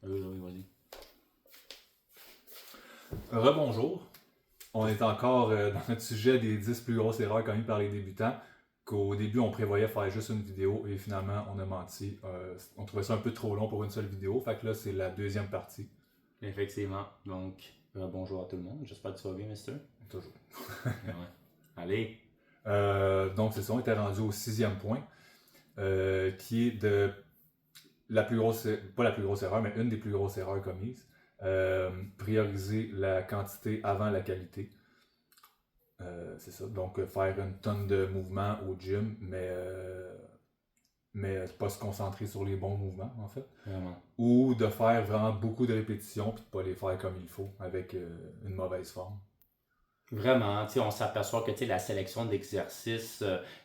Oui, vas-y. Rebonjour. On est encore dans notre sujet des 10 plus grosses erreurs commises par les débutants. Qu'au début, on prévoyait faire juste une vidéo et finalement, on a menti. On trouvait ça un peu trop long pour une seule vidéo. Fait que là, c'est la deuxième partie. Effectivement. Donc, bonjour à tout le monde. J'espère que tu vas bien, Mister. Toujours. Ouais. Allez. Donc, c'est ça. On était rendu au 6e point, qui est de la plus grosse, pas la plus grosse erreur, mais une des plus grosses erreurs commises. Prioriser la quantité avant la qualité. C'est ça. Donc, faire une tonne de mouvements au gym, mais pas se concentrer sur les bons mouvements, en fait. Vraiment. Ou de faire vraiment beaucoup de répétitions puis de pas les faire comme il faut avec une mauvaise forme. Vraiment, on s'aperçoit que la sélection d'exercices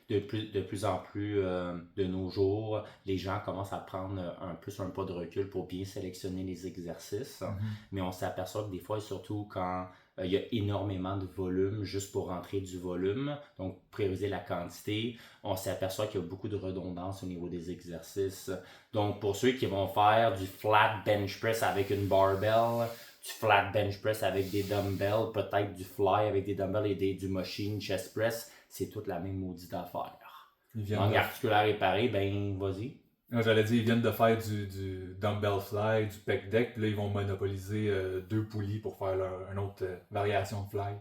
de plus en plus de nos jours, les gens commencent à prendre un pas de recul pour bien sélectionner les exercices. Mais on s'aperçoit que des fois, surtout quand il y a énormément de volume juste pour rentrer du volume, donc prioriser la quantité, on s'aperçoit qu'il y a beaucoup de redondance au niveau des exercices. Donc pour ceux qui vont faire du flat bench press avec une barbell, du flat bench press avec des dumbbells, peut-être du fly avec des dumbbells et du machine chest press, c'est toute la même maudite affaire. Langue articulaire réparée, ben vas-y. J'allais dire, ils viennent de faire du dumbbell fly, du pec deck, puis là, ils vont monopoliser 2 poulies pour faire une autre variation de fly.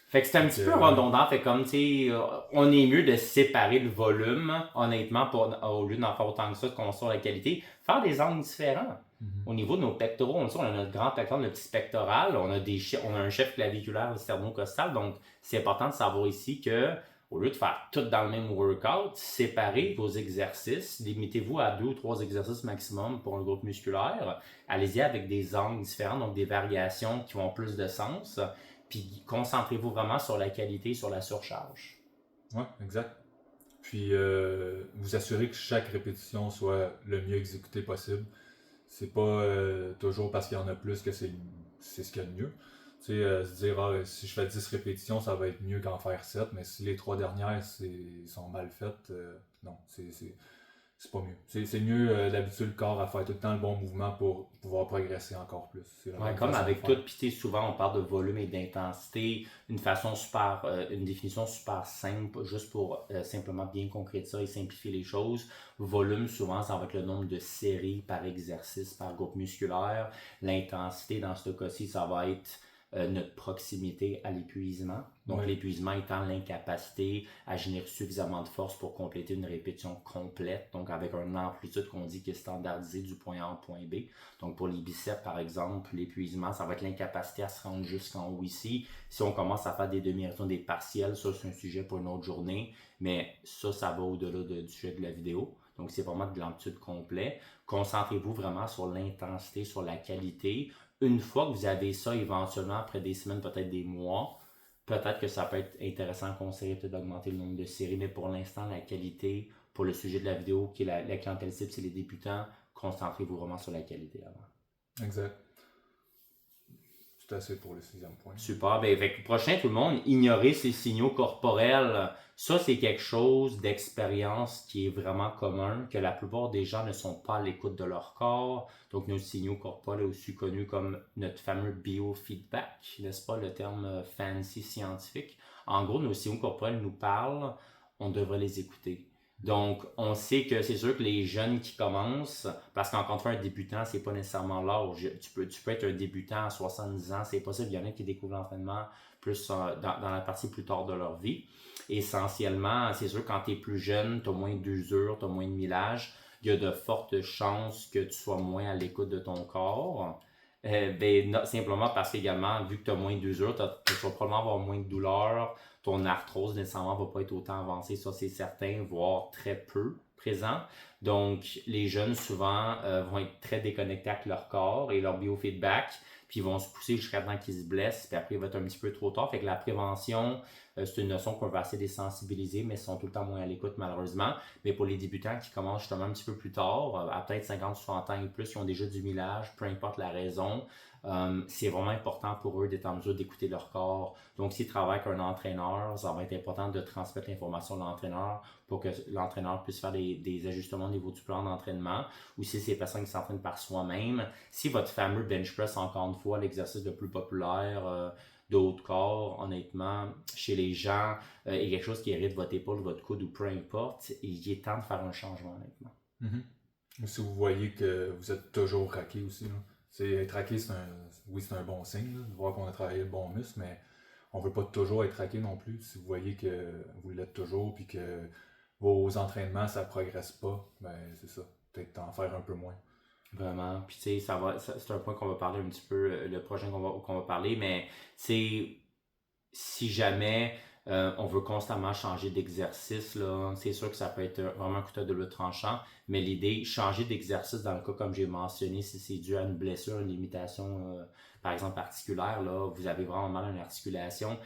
Fait que c'est un petit peu redondant, fait comme, tu sais, on est mieux de séparer le volume, honnêtement, au lieu d'en faire autant que ça, de construire la qualité, faire des angles différents. Au niveau de nos pectoraux, on a notre grand pectoral, notre petit pectoral, on a un chef claviculaire, le sternocostal, donc c'est important de savoir ici que, au lieu de faire tout dans le même workout, séparez vos exercices, limitez-vous à 2 ou 3 exercices maximum pour un groupe musculaire, allez-y avec des angles différents, donc des variations qui ont plus de sens. Puis concentrez-vous vraiment sur la qualité, sur la surcharge. Ouais, exact. Puis vous assurez que chaque répétition soit le mieux exécutée possible. C'est pas toujours parce qu'il y en a plus que c'est ce qu'il y a de mieux. Tu sais, se dire, si je fais 10 répétitions, ça va être mieux qu'en faire 7, mais si les 3 dernières sont mal faites, non, c'est pas mieux. C'est mieux d'habituer le corps à faire tout le temps le bon mouvement pour pouvoir progresser encore plus. Ouais, comme avec tout, puis souvent on parle de volume et d'intensité, une définition super simple, juste pour simplement bien concrétiser et simplifier les choses. Volume, souvent, ça va être le nombre de séries par exercice, par groupe musculaire. L'intensité, dans ce cas-ci, ça va être notre proximité à l'épuisement. Donc, l'épuisement étant l'incapacité à générer suffisamment de force pour compléter une répétition complète, donc avec une amplitude qu'on dit qui est standardisée du point A au point B. Donc, pour les biceps, par exemple, l'épuisement, ça va être l'incapacité à se rendre jusqu'en haut ici. Si on commence à faire des demi-marathons, des partiels, ça, c'est un sujet pour une autre journée, mais ça va au-delà du sujet de la vidéo. Donc, c'est vraiment de l'amplitude complète. Concentrez-vous vraiment sur l'intensité, sur la qualité. Une fois que vous avez ça, éventuellement, après des semaines, peut-être des mois, peut-être que ça peut être intéressant à conseiller peut-être d'augmenter le nombre de séries, mais pour l'instant, la qualité, pour le sujet de la vidéo, qui est la clientèle cible, c'est les débutants, concentrez-vous vraiment sur la qualité avant. Exact. C'est assez pour le 6e point. Super. Ben, fait que prochain, tout le monde, ignorer ses signaux corporels. Ça, c'est quelque chose d'expérience qui est vraiment commun, que la plupart des gens ne sont pas à l'écoute de leur corps. Donc, nos signaux corporels, aussi connus comme notre fameux biofeedback, n'est-ce pas, le terme fancy scientifique. En gros, nos signaux corporels nous parlent, on devrait les écouter. Donc, on sait que c'est sûr que les jeunes qui commencent, parce qu'encore une fois, un débutant, c'est pas nécessairement l'âge. Tu peux être un débutant à 70 ans, c'est possible. Il y en a qui découvrent l'entraînement plus dans la partie plus tard de leur vie. Essentiellement, c'est sûr, quand tu es plus jeune, tu as moins d'usure, tu as moins de millage, il y a de fortes chances que tu sois moins à l'écoute de ton corps. Simplement parce qu'également, vu que tu as moins d'usure, tu vas probablement avoir moins de douleur. Ton arthrose nécessairement va pas être autant avancée, ça c'est certain, voire très peu présent. Donc, les jeunes souvent vont être très déconnectés avec leur corps et leur biofeedback, puis ils vont se pousser jusqu'à temps qu'ils se blessent, puis après il va être un petit peu trop tard. Fait que la prévention, c'est une notion qu'on va essayer de les sensibiliser, mais ils sont tout le temps moins à l'écoute malheureusement. Mais pour les débutants qui commencent justement un petit peu plus tard, à peut-être 50, 60 ans et plus, qui ont déjà du millage, peu importe la raison, c'est vraiment important pour eux d'être en mesure d'écouter leur corps. Donc, s'ils travaillent avec un entraîneur, ça va être important de transmettre l'information à l'entraîneur pour que l'entraîneur puisse faire des ajustements au niveau du plan d'entraînement, ou si c'est des personnes qui s'entraînent par soi-même. Si votre fameux bench press, encore une fois, l'exercice le plus populaire de haut de corps, honnêtement, chez les gens, est quelque chose qui hérite votre épaule, votre coude ou peu importe, il est temps de faire un changement, honnêtement. Ou si vous voyez que vous êtes toujours raqué aussi, là. Être raqué, oui, c'est un bon signe, là, de voir qu'on a travaillé le bon muscle, mais on veut pas toujours être raqué non plus. Si vous voyez que vous l'êtes toujours, puis que vos entraînements, ça progresse pas, ben c'est ça. Peut-être en faire un peu moins. Vraiment. Puis tu sais, c'est un point qu'on va parler un petit peu, le prochain qu'on va parler, mais c'est si jamais on veut constamment changer d'exercice, là, c'est sûr que ça peut être vraiment un couteau de double tranchant, mais l'idée, changer d'exercice dans le cas comme j'ai mentionné, si c'est dû à une blessure, une limitation, par exemple articulaire, là, vous avez vraiment mal à une articulation,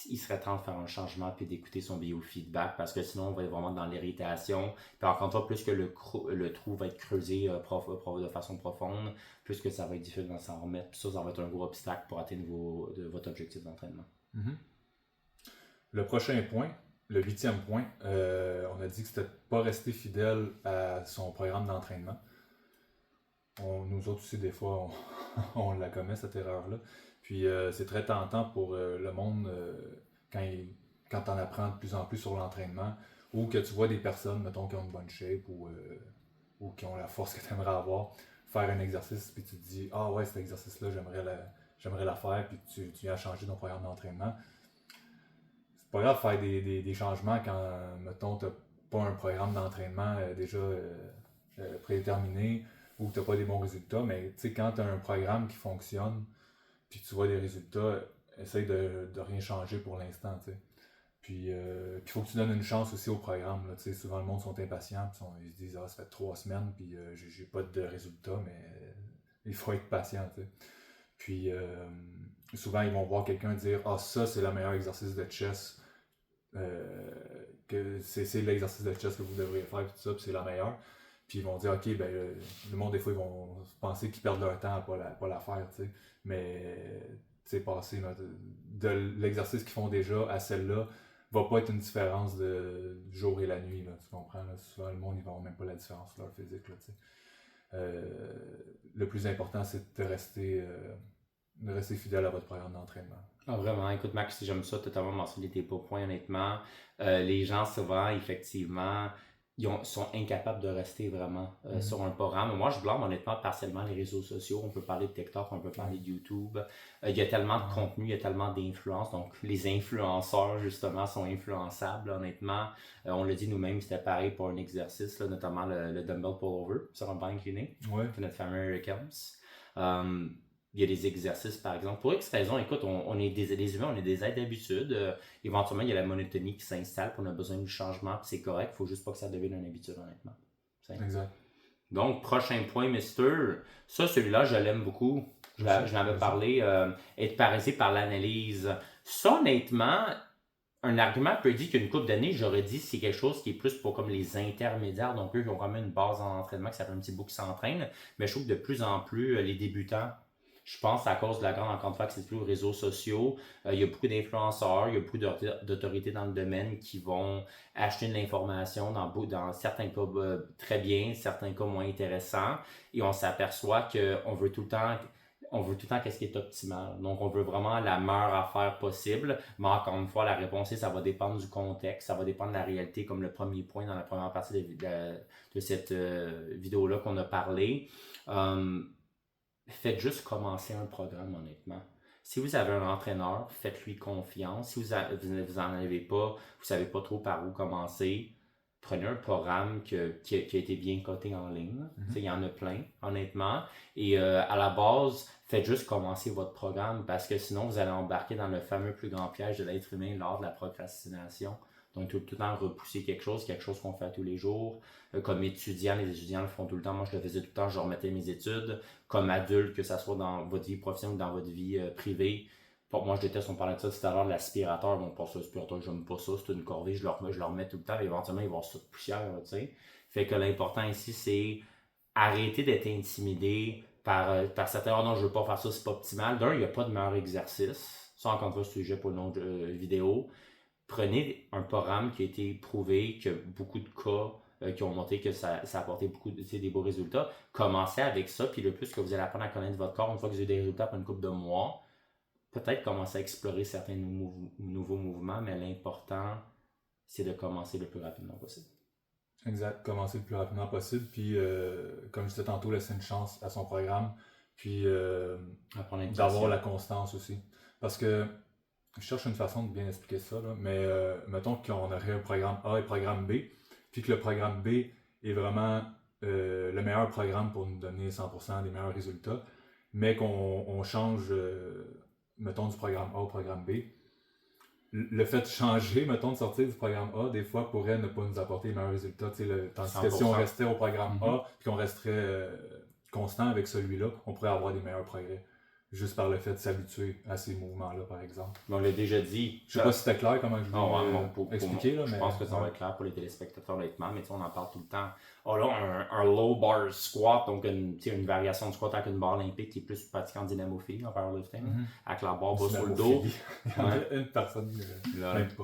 il serait temps de faire un changement puis d'écouter son biofeedback parce que sinon on va être vraiment dans l'irritation. Puis encore une fois, plus que le trou va être creusé de façon profonde, plus que ça va être difficile de s'en remettre. Puis ça va être un gros obstacle pour atteindre votre objectif d'entraînement. Le prochain point, le 8e point, on a dit que c'était pas rester fidèle à son programme d'entraînement. Nous autres aussi, des fois, on la commet, cette erreur-là. Puis c'est très tentant pour le monde quand on apprend de plus en plus sur l'entraînement ou que tu vois des personnes, mettons, qui ont une bonne shape ou qui ont la force que tu aimerais avoir, faire un exercice puis tu te dis « Ah ouais, cet exercice-là, j'aimerais la faire » puis tu viens à changer ton programme d'entraînement. C'est pas grave de faire des changements quand, mettons, tu n'as pas un programme d'entraînement déjà prédéterminé ou que tu n'as pas des bons résultats, mais tu sais, quand tu as un programme qui fonctionne puis tu vois des résultats, essaye de rien changer pour l'instant, tu sais. Puis il faut que tu donnes une chance aussi au programme, là, tu sais. Souvent, le monde sont impatients, puis ils se disent « Ah, ça fait 3 semaines, puis j'ai pas de résultats, mais il faut être patient, tu sais. » Puis souvent, ils vont voir quelqu'un dire « Ah, ça, c'est le meilleur exercice de chest, que c'est l'exercice de chest que vous devriez faire, puis tout ça, puis c'est la meilleure. » Puis ils vont dire, OK, ben, le monde, des fois, ils vont penser qu'ils perdent leur temps à pas la faire, tu sais. Mais, tu sais, passer de l'exercice qu'ils font déjà à celle-là, va pas être une différence de jour et la nuit, là, tu comprends? Là? Souvent, le monde, ils voient même pas la différence, leur physique, là, tu sais. Le plus important, c'est de rester fidèle à votre programme d'entraînement. Ah, vraiment, écoute Max, j'aime ça, totalement mentionné tes points, honnêtement. Les gens, souvent, effectivement, sont incapables de rester vraiment sur un programme. Moi, je blâme honnêtement partiellement les réseaux sociaux. On peut parler de TikTok, on peut parler de YouTube. Il y a tellement de contenu, il y a tellement d'influence. Donc, les influenceurs, justement, sont influençables, honnêtement. On l'a dit nous-mêmes, c'était pareil pour un exercice, là, notamment le dumbbell pull-over sur un banc incliné. Ouais. C'est notre fameux Eric Helms. Il y a des exercices, par exemple. Pour X raison, écoute, on est des humains, on est des aides d'habitude. Éventuellement, il y a la monotonie qui s'installe, puis on a besoin du changement, puis c'est correct. Il ne faut juste pas que ça devienne une habitude, honnêtement. Exact. Donc, prochain point, Mister. Ça, celui-là, je l'aime beaucoup. Je l'avais parlé. Être paralysé par l'analyse. Ça, honnêtement, un argument peut dire qu'une couple d'années, j'aurais dit c'est quelque chose qui est plus pour comme les intermédiaires, donc eux qui ont quand même une base en entraînement, qui s'appelle un petit bout qui s'entraîne. Mais je trouve que de plus en plus, les débutants, je pense à cause de la grande encore une fois accès aux réseaux sociaux, il y a beaucoup d'influenceurs, il y a beaucoup d'autorités dans le domaine qui vont acheter de l'information dans certains cas très bien, certains cas moins intéressants, et on s'aperçoit qu'on veut tout le temps qu'est-ce qui est optimal. Donc, on veut vraiment la meilleure affaire possible, mais encore une fois, la réponse est ça va dépendre du contexte, ça va dépendre de la réalité, comme le premier point dans la première partie de cette vidéo-là qu'on a parlé. Faites juste commencer un programme, honnêtement. Si vous avez un entraîneur, faites-lui confiance. Si vous n'en avez pas, vous ne savez pas trop par où commencer, prenez un programme qui a été bien coté en ligne. Il y en a plein, honnêtement. Et à la base, faites juste commencer votre programme parce que sinon, vous allez embarquer dans le fameux plus grand piège de l'être humain lors de la procrastination. Donc, tout le temps repousser quelque chose qu'on fait tous les jours. Comme étudiant, les étudiants le font tout le temps. Moi, je le faisais tout le temps, je remettais mes études. Comme adulte, que ce soit dans votre vie professionnelle ou dans votre vie privée. Pour moi, je déteste, on parlait de ça tout à l'heure, de l'aspirateur. Bon, pour ça, l'aspirateur, j'aime pas ça. C'est une corvée, je le remets tout le temps. Et éventuellement, il va y avoir ça de poussière, tu sais. Fait que l'important ici, c'est arrêter d'être intimidé par certains. Oh non, je veux pas faire ça, c'est pas optimal. D'un, il n'y a pas de meilleur exercice. Ça, encore une fois, c'est sujet pour une autre vidéo. Prenez un programme qui a été prouvé, que beaucoup de cas qui ont montré que ça a apporté des beaux résultats. Commencez avec ça, puis le plus que vous allez apprendre à connaître votre corps, une fois que vous avez des résultats pour une couple de mois, peut-être commencer à explorer certains nouveaux mouvements, mais l'important, c'est de commencer le plus rapidement possible. Exact, commencer le plus rapidement possible, puis comme je disais tantôt, laisser une chance à son programme, puis d'avoir la constance aussi. Parce que je cherche une façon de bien expliquer ça, là, mais mettons qu'on aurait un programme A et programme B, puis que le programme B est vraiment le meilleur programme pour nous donner 100% des meilleurs résultats, mais qu'on change, mettons, du programme A au programme B. Le fait de changer, mettons, de sortir du programme A, des fois, pourrait ne pas nous apporter les meilleurs résultats. Tandis que si on restait au programme A, puis qu'on resterait constant avec celui-là, on pourrait avoir des meilleurs progrès. Juste par le fait de s'habituer à ces mouvements-là, par exemple. On l'a déjà dit. Je sais pas si c'était clair comment je voulais expliquer. Je pense que ça va être clair pour les téléspectateurs, honnêtement, mais on en parle tout le temps. Oh là, un low bar squat, donc une variation de squat avec une barre olympique qui est plus pratiquée en dynamophilie, en powerlifting, avec la barre bas sur le dos. Il y a une personne même pas.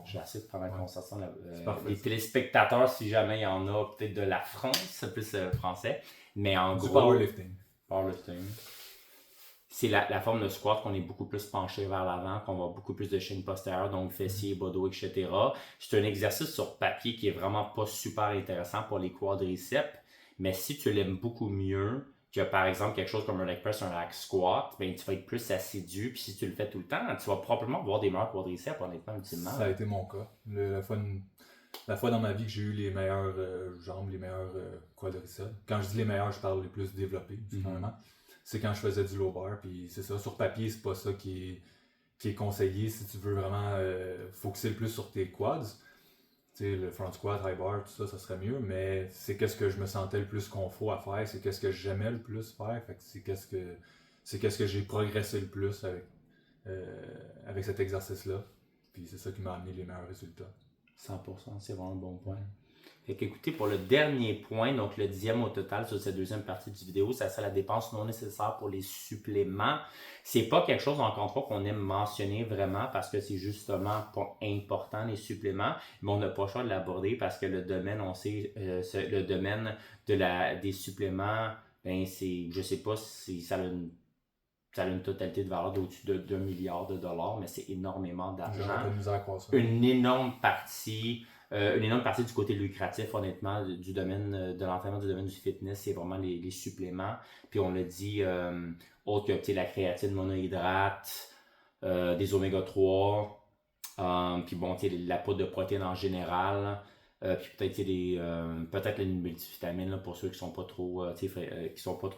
J'ai assez de prendre en considération les téléspectateurs, si jamais il y en a, peut-être de la France, plus français, mais en gros... Powerlifting. C'est la forme de squat qu'on est beaucoup plus penché vers l'avant, qu'on va beaucoup plus de chaîne postérieure, donc fessiers, bas dos, etc. C'est un exercice sur papier qui est vraiment pas super intéressant pour les quadriceps, mais si tu l'aimes beaucoup mieux que par exemple quelque chose comme un leg press, un hack squat, ben, tu vas être plus assidu, puis si tu le fais tout le temps, tu vas probablement avoir des meilleurs quadriceps, honnêtement, ultimement. Ça a été mon cas. La fois dans ma vie que j'ai eu les meilleures jambes, les meilleurs quadriceps. Quand je dis les meilleurs, je parle les plus développés, finalement. C'est quand je faisais du low bar, puis c'est ça, sur papier, c'est pas ça qui est conseillé si tu veux vraiment focuser le plus sur tes quads. Tu sais, le front squat, high bar, tout ça, ça serait mieux, mais c'est qu'est-ce que je me sentais le plus confort à faire, c'est qu'est-ce que j'aimais le plus faire, fait que c'est qu'est-ce que j'ai progressé le plus avec cet exercice-là, puis c'est ça qui m'a amené les meilleurs résultats. 100%, c'est vraiment un bon point. Fait qu'écoutez, pour le dernier point, donc le 10e au total sur cette deuxième partie du vidéo, ça serait la dépense non nécessaire pour les suppléments. C'est pas quelque chose, encore une fois, qu'on aime mentionner vraiment parce que c'est justement pas important, les suppléments, mais on n'a pas le choix de l'aborder parce que le domaine, on sait, le domaine des suppléments, ben c'est, je sais pas si ça a une totalité de valeur d'au-dessus de 2 milliards de dollars, mais c'est énormément d'argent. Une énorme partie du côté lucratif, honnêtement, du domaine de l'entraînement, du domaine du fitness, c'est vraiment les suppléments. Puis on l'a dit, autre que la créatine monohydrate, des oméga 3, puis bon, la poudre de protéines en général, puis peut-être les multivitamines là, pour ceux qui sont pas trop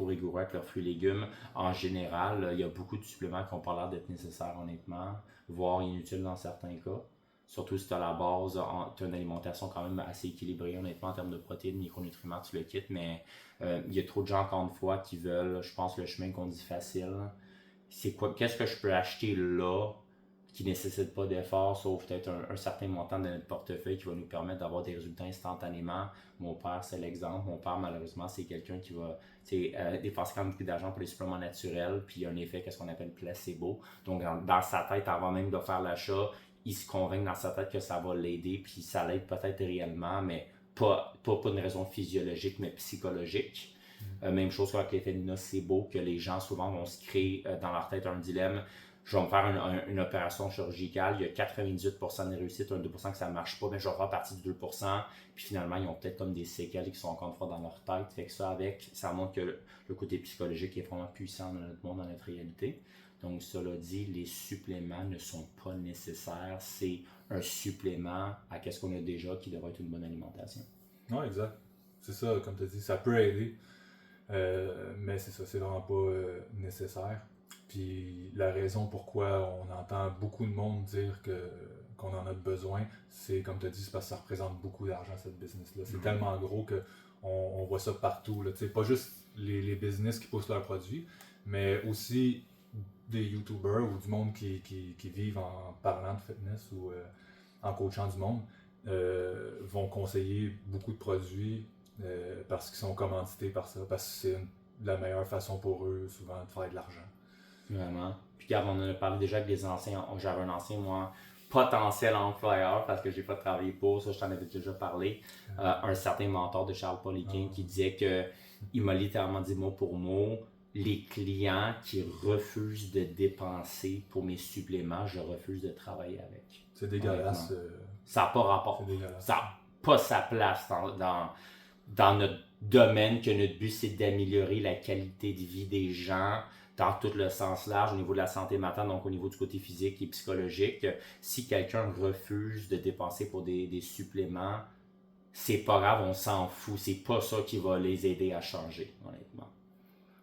rigoureux avec leurs fruits et légumes. En général, il y a beaucoup de suppléments qui n'ont pas l'air d'être nécessaires, honnêtement, voire inutiles dans certains cas. Surtout si tu as la base, tu as une alimentation quand même assez équilibrée, honnêtement, en termes de protéines, micronutriments, tu le quittes, mais il y a trop de gens, encore une fois, qui veulent, je pense, le chemin qu'on dit facile. Qu'est-ce que je peux acheter là qui ne nécessite pas d'effort, sauf peut-être un certain montant de notre portefeuille qui va nous permettre d'avoir des résultats instantanément. Mon père, c'est l'exemple. Mon père, malheureusement, c'est quelqu'un qui va dépenser quand même beaucoup d'argent pour les suppléments naturels, puis il y a un effet, qu'est-ce qu'on appelle placebo. Donc, dans sa tête, avant même de faire l'achat, il se convainc dans sa tête que ça va l'aider, puis ça l'aide peut-être réellement, mais pas une raison physiologique, mais psychologique. Même chose qu'avec l'effet de nocebo, que les gens souvent vont se créer dans leur tête un dilemme. Je vais me faire une opération chirurgicale, il y a 98% de réussite, un 2% que ça ne marche pas, mais je vais faire partie du 2%, puis finalement, ils ont peut-être comme des séquelles qui sont encore une fois dans leur tête. Fait que ça montre que le côté psychologique est vraiment puissant dans notre monde, dans notre réalité. Donc, cela dit, les suppléments ne sont pas nécessaires. C'est un supplément à ce qu'on a déjà qui devrait être une bonne alimentation. Oui, exact. C'est ça, comme tu as dit, ça peut aider, mais c'est ça, c'est vraiment pas nécessaire. Puis la raison pourquoi on entend beaucoup de monde dire qu'on en a besoin, c'est comme tu as dit, c'est parce que ça représente beaucoup d'argent, cette business-là. C'est tellement gros qu'on voit ça partout. Là. Pas juste les business qui poussent leurs produits, mais aussi des YouTubers ou du monde qui vivent en parlant de fitness ou en coachant du monde vont conseiller beaucoup de produits parce qu'ils sont commandités par ça, parce que c'est la meilleure façon pour eux souvent de faire de l'argent. Vraiment. Puis regarde, on en a parlé déjà avec des anciens. J'avais un ancien, moi, potentiel employeur, parce que j'ai pas travaillé pour ça, je t'en avais déjà parlé, un certain mentor de Charles Poliquin qui disait que, il m'a littéralement dit mot pour mot, les clients qui refusent de dépenser pour mes suppléments, je refuse de travailler avec. C'est dégueulasse. Ça n'a pas rapport. C'est dégueulasse. Ça n'a pas sa place dans notre domaine, que notre but c'est d'améliorer la qualité de vie des gens dans tout le sens large au niveau de la santé mentale, donc au niveau du côté physique et psychologique. Si quelqu'un refuse de dépenser pour des suppléments, c'est pas grave, on s'en fout. C'est pas ça qui va les aider à changer, honnêtement.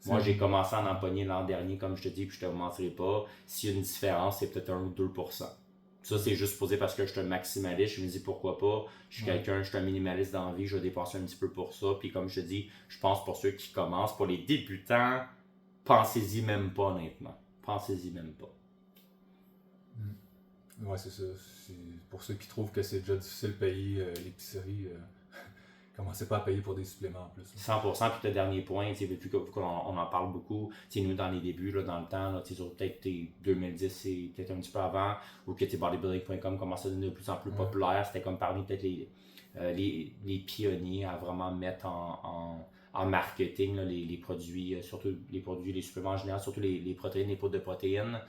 Moi, j'ai commencé à en empoigner l'an dernier, comme je te dis, puis je te mentirai pas. S'il y a une différence, c'est peut-être 1 ou 2%. Ça, c'est juste posé parce que je suis un maximaliste. Je me dis pourquoi pas. Je suis quelqu'un, je suis un minimaliste dans la vie, je vais dépenser un petit peu pour ça. Puis comme je te dis, je pense pour ceux qui commencent, pour les débutants, pensez-y même pas, honnêtement. Pensez-y même pas. Ouais, c'est ça. Pour ceux qui trouvent que c'est déjà difficile de payer l'épicerie, commencez pas à payer pour des suppléments en plus. 100%, puis le dernier point, vu qu'on en parle beaucoup, nous dans les débuts, là, dans le temps, là, sur peut-être 2010 c'est peut-être un petit peu avant, ou que bodybuilding.com commençait à devenir de plus en plus populaire, c'était comme parmi peut-être les pionniers à vraiment mettre en marketing là, les produits, surtout les produits, les suppléments en général, surtout les protéines, les poudres de protéines.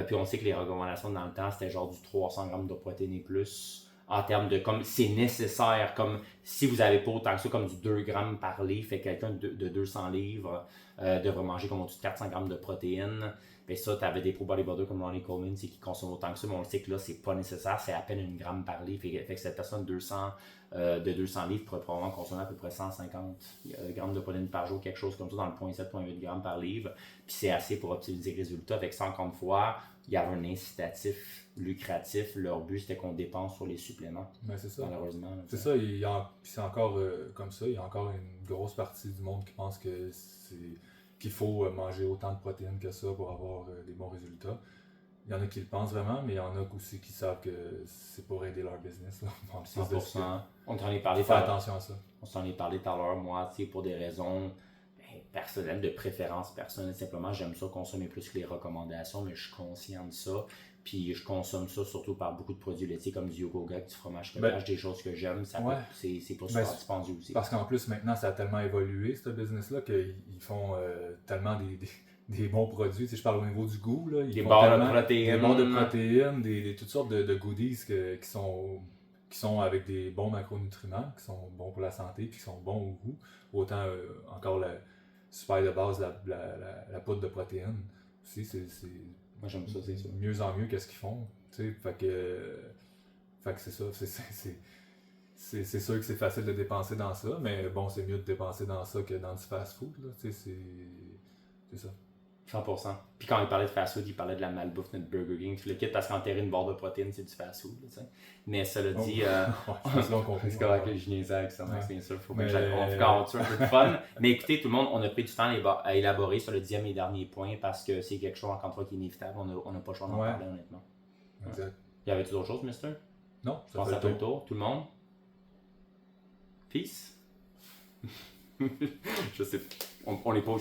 Puis on sait que les recommandations dans le temps, c'était genre du 300 grammes de protéines et plus. En termes de comme c'est nécessaire, comme si vous n'avez pas autant que ça, comme du 2 grammes par livre, fait quelqu'un de 200 livres devrait manger comme au-dessus de 400 grammes de protéines. Bien ça, tu avais des pro bodybuilders comme Ronnie Coleman qui consomment autant que ça, mais on le sait que là, c'est pas nécessaire, c'est à peine 1 gramme par livre. Fait que cette personne de 200 livres pourrait probablement consommer à peu près 150 grammes de protéines par jour, quelque chose comme ça, dans le 0,7-0,8 grammes par livre. Puis c'est assez pour optimiser les résultats. Fait que ça, encore une fois, il y avait un incitatif lucratif. Leur but, c'était qu'on dépense sur les suppléments. Ben, c'est ça. Malheureusement. C'est ça, puis c'est encore comme ça. Il y a encore une grosse partie du monde qui pense qu'il faut manger autant de protéines que ça pour avoir des bons résultats. Il y en a qui le pensent vraiment, mais il y en a aussi qui savent que c'est pour aider leur business. Là, 100%. On t'en est parlé. Faut faire attention à ça. On s'en est parlé tout à l'heure. Moi, pour des raisons personnelles, de préférence personnelle, simplement, j'aime ça consommer plus que les recommandations, mais je suis conscient de ça. Puis je consomme ça surtout par beaucoup de produits laitiers comme du Yogoga, du fromage cottage, des choses que j'aime. C'est pas super dispendieux aussi. Parce qu'en plus, maintenant, ça a tellement évolué, ce business-là, qu'ils font tellement des bons produits. Je parle au niveau du goût. Là, des barres de protéines. Des barres de protéines, toutes sortes de goodies qui sont avec des bons macronutriments, qui sont bons pour la santé, puis qui sont bons au goût. Autant, encore, super de base, la poudre de protéines. Aussi, moi, j'aime ça, c'est ça. Mieux en mieux qu'est-ce qu'ils font. Fait que c'est ça. C'est sûr que c'est facile de dépenser dans ça, mais bon, c'est mieux de dépenser dans ça que dans du fast-food. C'est ça. 100%. Puis quand il parlait de fast-food, il parlait de la malbouffe, notre Burger King, tout le kit, parce qu'enterrer une barre de protéines, c'est du fast-food. Mais ça le dit. C'est correct que je niaisais avec ça, Max, bien sûr. Faut que j'aille un peu de fun. Mais écoutez, tout le monde, on a pris du temps à élaborer sur le 10e et dernier point parce que c'est quelque chose, encore une fois, qui est inévitable. On n'a pas le choix d'en parler, honnêtement. Exact. Y avait-tu d'autres choses, mister? Non, je pense que ça fait le tour. Tout le monde? Peace? Je sais. On n'est pas